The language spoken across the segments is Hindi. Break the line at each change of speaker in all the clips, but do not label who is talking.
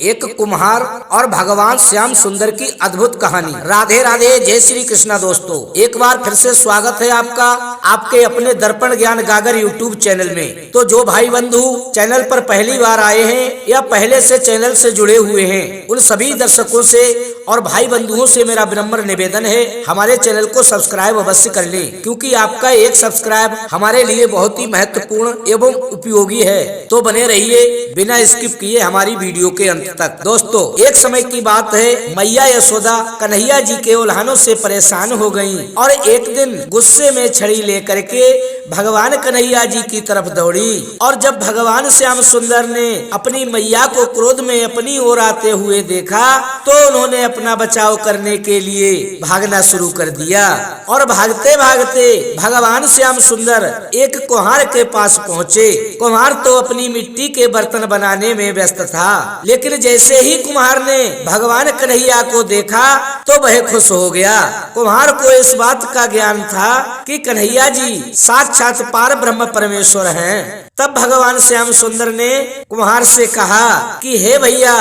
एक कुम्हार और भगवान श्याम सुंदर की अद्भुत कहानी। राधे राधे, जय श्री कृष्णा। दोस्तों, एक बार फिर से स्वागत है आपका आपके अपने दर्पण ज्ञान गागर यूट्यूब चैनल में। तो जो भाई बंधु चैनल पर पहली बार आए हैं या पहले से चैनल से जुड़े हुए हैं, उन सभी दर्शकों से और भाई बंधुओं से मेरा विनम्र निवेदन है, हमारे चैनल को सब्सक्राइब अवश्य कर लें, क्योंकि आपका एक सब्सक्राइब हमारे लिए बहुत ही महत्वपूर्ण एवं उपयोगी है। तो बने रहिए बिना स्किप किए हमारी वीडियो के अंत तक। दोस्तों, एक समय की बात है, मैया यशोदा कन्हैया जी के उल्हानों से परेशान हो गईं और एक दिन गुस्से में छड़ी लेकर के भगवान कन्हैया जी की तरफ दौड़ी। और जब भगवान श्याम सुंदर ने अपनी मैया को क्रोध में अपनी ओर आते हुए देखा, तो उन्होंने अपना बचाव करने के लिए भागना शुरू कर दिया। और भागते भागते भगवान श्याम सुंदर एक कुम्हार के पास पहुँचे। कुम्हार तो अपनी मिट्टी के बर्तन बनाने में व्यस्त था, लेकिन जैसे ही कुम्हार ने भगवान कन्हैया को देखा तो वह खुश हो गया। कुम्हार को इस बात का ज्ञान था कि कन्हैया जी साक्षात पार ब्रह्म परमेश्वर हैं। तब भगवान श्याम सुंदर ने कुम्हार से कहा कि हे भैया,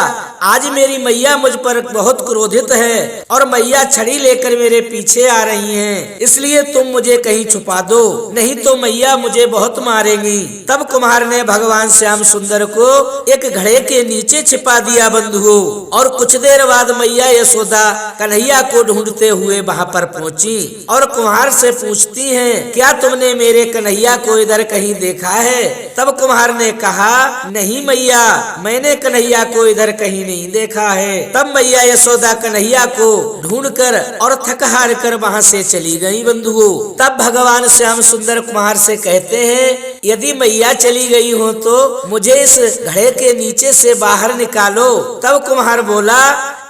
आज मेरी मैया मुझ पर बहुत क्रोधित है और मैया छड़ी लेकर मेरे पीछे आ रही हैं, इसलिए तुम मुझे कहीं छुपा दो, नहीं तो मैया मुझे बहुत मारेंगी। तब कुम्हार ने भगवान श्याम सुंदर को एक घड़े के नीचे छिपा दिया बंधुओं। और कुछ देर बाद मैया यशोदा कन्हैया को ढूंढते हुए वहां पर पहुंची और कुम्हार से पूछती हैं, क्या तुमने मेरे कन्हैया को इधर कहीं देखा है? तब कुम्हार ने कहा, नहीं मैया, मैंने कन्हैया को इधर कहीं नहीं देखा है। तब मैया यशोदा कन्हैया को ढूंढकर और थक हार कर वहां से चली गई बंधुओं। तब भगवान श्याम सुंदर कुम्हार से कहते हैं, यदि मैया चली गई हो तो मुझे इस घड़े के नीचे से बाहर निकालो। तब कुम्हार बोला,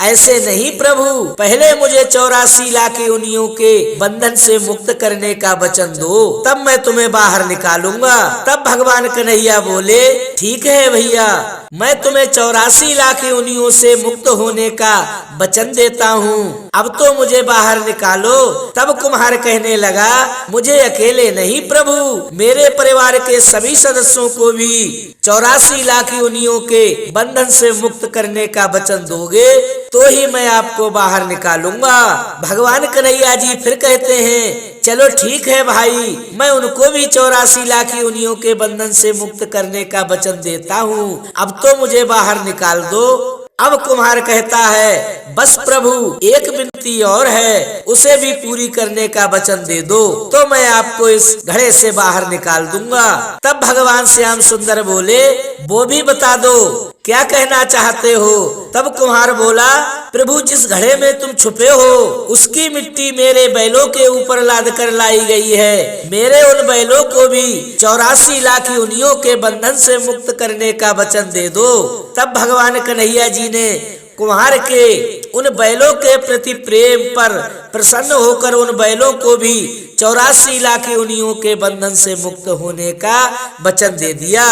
ऐसे नहीं प्रभु, पहले मुझे 84 लाख योनियों के बंधन से मुक्त करने का वचन दो, तब मैं तुम्हें बाहर निकालूंगा। तब भगवान कन्हैया बोले, ठीक है भैया, मैं तुम्हें 84 लाख योनियों से मुक्त होने का वचन देता हूँ, अब तो मुझे बाहर निकालो। तब कुम्हार कहने लगा, मुझे अकेले नहीं प्रभु, मेरे परिवार के सभी सदस्यों को भी 84 लाख योनियों के बंधन से मुक्त करने का वचन दोगे तो ही मैं आपको बाहर निकालूंगा। भगवान कन्हैया जी फिर कहते हैं, चलो ठीक है भाई, मैं उनको भी 84 लाख योनियों के बंधन से मुक्त करने का वचन देता हूँ, अब तो मुझे बाहर निकाल दो। अब कुम्हार कहता है, बस प्रभु, एक विनती और है, उसे भी पूरी करने का वचन दे दो तो मैं आपको इस घड़े से बाहर निकाल दूंगा। तब भगवान श्याम सुंदर बोले, वो भी बता दो, क्या कहना चाहते हो? तब कुम्हार बोला, प्रभु, जिस घड़े में तुम छुपे हो उसकी मिट्टी मेरे बैलों के ऊपर लाद कर लाई गई है, मेरे उन बैलों को भी 84 लाख योनियों के बंधन से मुक्त करने का वचन दे दो। तब भगवान कन्हैया जी ने कुम्हार के उन बैलों के प्रति प्रेम पर प्रसन्न होकर उन बैलों को भी 84 लाख योनियों के बंधन से मुक्त होने का वचन दे दिया।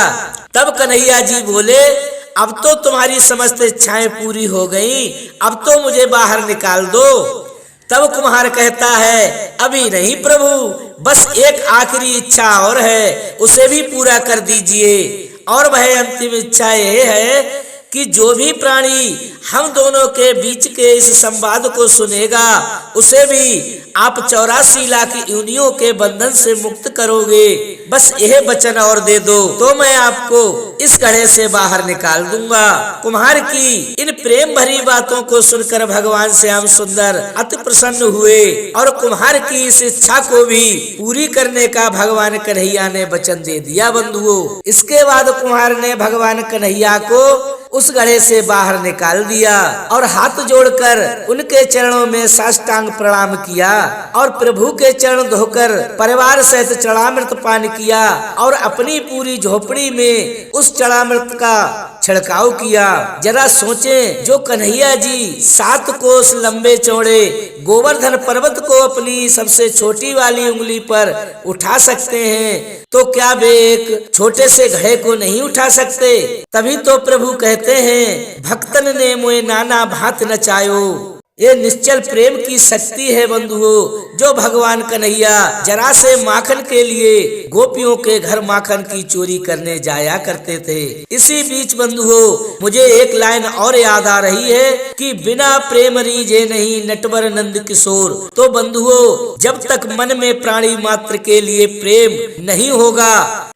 तब कन्हैया जी बोले, अब तो तुम्हारी समस्त इच्छाएं पूरी हो गई, अब तो मुझे बाहर निकाल दो। तब कुम्हार कहता है, अभी नहीं प्रभु, बस एक आखिरी इच्छा और है, उसे भी पूरा कर दीजिए। और वह अंतिम इच्छा यह है कि जो भी प्राणी हम दोनों के बीच के इस संवाद को सुनेगा उसे भी आप 84 लाख योनियों के बंधन से मुक्त करोगे, बस यह वचन और दे दो तो मैं आपको इस घड़े से बाहर निकाल दूंगा। कुम्हार की इन प्रेम भरी बातों को सुनकर भगवान श्याम सुंदर अति प्रसन्न हुए और कुम्हार की इस इच्छा को भी पूरी करने का भगवान कन्हैया ने वचन दे दिया बंधुओं। इसके बाद कुम्हार ने भगवान कन्हैया को उस घड़े से बाहर निकाल दिया और हाथ जोड़कर उनके चरणों में साष्टांग प्रणाम किया और प्रभु के चरण धोकर परिवार सहित चढ़ामृत पान किया और अपनी पूरी झोपड़ी में उस चढ़ामृत का छिड़काव किया। जरा सोचें, जो कन्हैया जी 7 कोस लंबे चौड़े गोवर्धन पर्वत को अपनी सबसे छोटी वाली उंगली पर उठा सकते हैं, तो क्या वे एक छोटे से घड़े को नहीं उठा सकते? तभी तो प्रभु कहते हैं, भक्तन ने मोए नाना भांत नचायो। ये निश्चल प्रेम की शक्ति है बंधुओं, जो भगवान कन्हैया जरा से माखन के लिए गोपियों के घर माखन की चोरी करने जाया करते थे। इसी बीच बंधुओं मुझे एक लाइन और याद आ रही है कि बिना प्रेम रीझे नहीं नटवर नंद किशोर। तो बंधुओं जब तक मन में प्राणी मात्र के लिए प्रेम नहीं होगा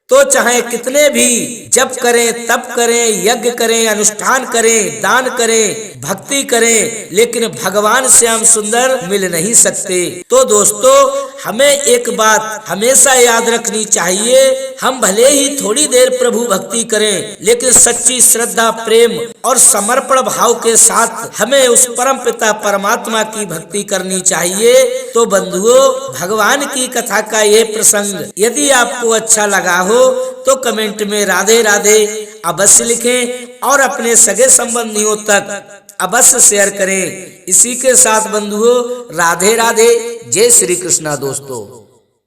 तो चाहे कितने भी जप करें, तप करें, यज्ञ करें, अनुष्ठान करें, दान करें, भक्ति करें, लेकिन भगवान श्याम सुंदर मिल नहीं सकते। तो दोस्तों हमें एक बात हमेशा याद रखनी चाहिए, हम भले ही थोड़ी देर प्रभु भक्ति करें, लेकिन सच्ची श्रद्धा, प्रेम और समर्पण भाव के साथ हमें उस परम पिता परमात्मा की भक्ति करनी चाहिए। तो बंधुओं भगवान की कथा का ये प्रसंग यदि आपको अच्छा लगा हो तो कमेंट में राधे राधे अवश्य लिखें और अपने सगे संबंधियों तक अवश्य शेयर करें। इसी के साथ बंधुओं राधे राधे, जय श्री कृष्णा दोस्तों।